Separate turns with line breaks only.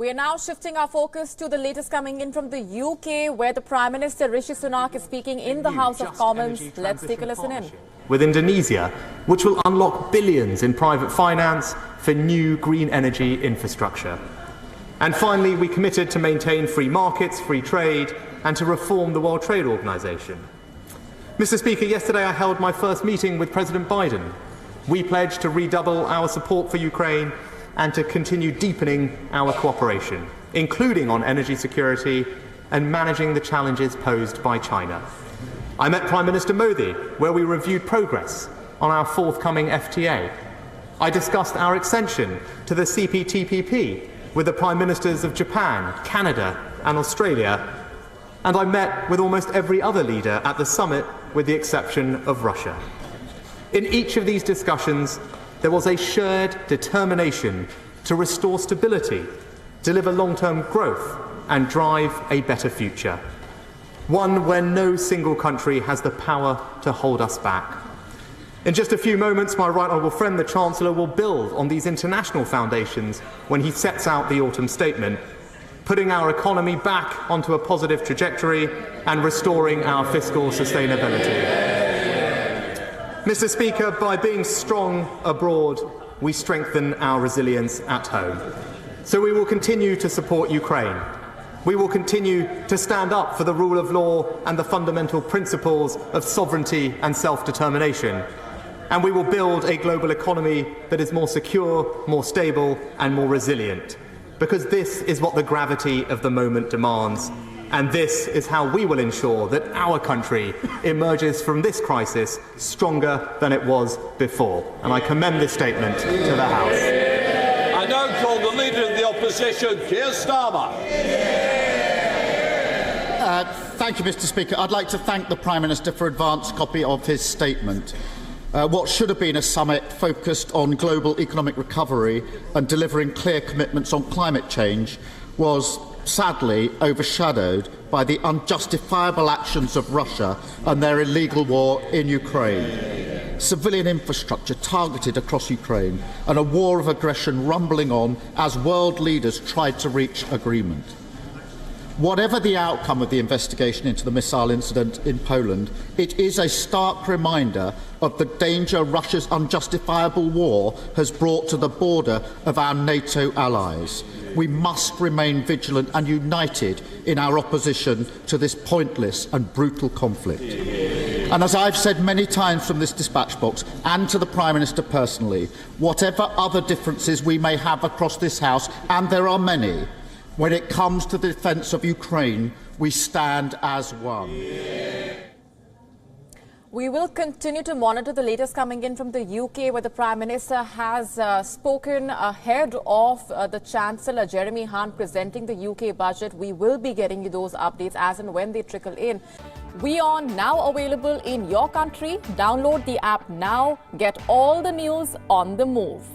We are now shifting our focus to the latest coming in from the UK, where the Prime Minister Rishi Sunak is speaking in the House of Commons. Let's take a listen in.
With Indonesia, which will unlock billions in private finance for new green energy infrastructure. And finally, we committed to maintain free markets, free trade, and to reform the World Trade Organization. Mr. Speaker, yesterday I held my first meeting with President Biden. We pledged to redouble our support for Ukraine and to continue deepening our cooperation, including on energy security and managing the challenges posed by China. I met Prime Minister Modi, where we reviewed progress on our forthcoming FTA. I discussed our extension to the CPTPP with the Prime Ministers of Japan, Canada and Australia, and I met with almost every other leader at the summit with the exception of Russia. In each of these discussions, there was a shared determination to restore stability, deliver long-term growth and drive a better future. One where no single country has the power to hold us back. In just a few moments, my right honourable friend, the Chancellor, will build on these international foundations when he sets out the autumn statement, putting our economy back onto a positive trajectory and restoring our fiscal sustainability. Mr. Speaker, by being strong abroad, we strengthen our resilience at home. So we will continue to support Ukraine. We will continue to stand up for the rule of law and the fundamental principles of sovereignty and self-determination. And we will build a global economy that is more secure, more stable and more resilient. Because this is what the gravity of the moment demands. And this is how we will ensure that our country emerges from this crisis stronger than it was before. And I commend this statement to the House.
I now call the Leader of the Opposition, Keir Starmer.
Thank you, Mr. Speaker. I'd like to thank the Prime Minister for an advance copy of his statement. What should have been a summit focused on global economic recovery and delivering clear commitments on climate change was sadly overshadowed by the unjustifiable actions of Russia and their illegal war in Ukraine. Civilian infrastructure targeted across Ukraine and a war of aggression rumbling on as world leaders tried to reach agreement. Whatever the outcome of the investigation into the missile incident in Poland, it is a stark reminder of the danger Russia's unjustifiable war has brought to the border of our NATO allies. We must remain vigilant and united in our opposition to this pointless and brutal conflict. And as I've said many times from this dispatch box, and to the Prime Minister personally, whatever other differences we may have across this House, and there are many, when it comes to the defence of Ukraine, we stand as one.
We will continue to monitor the latest coming in from the UK, where the Prime Minister has spoken ahead of the Chancellor Jeremy Hunt presenting the UK budget. We will be getting you those updates as and when they trickle in. WION now available in your country. Download the app now. Get all the news on the move.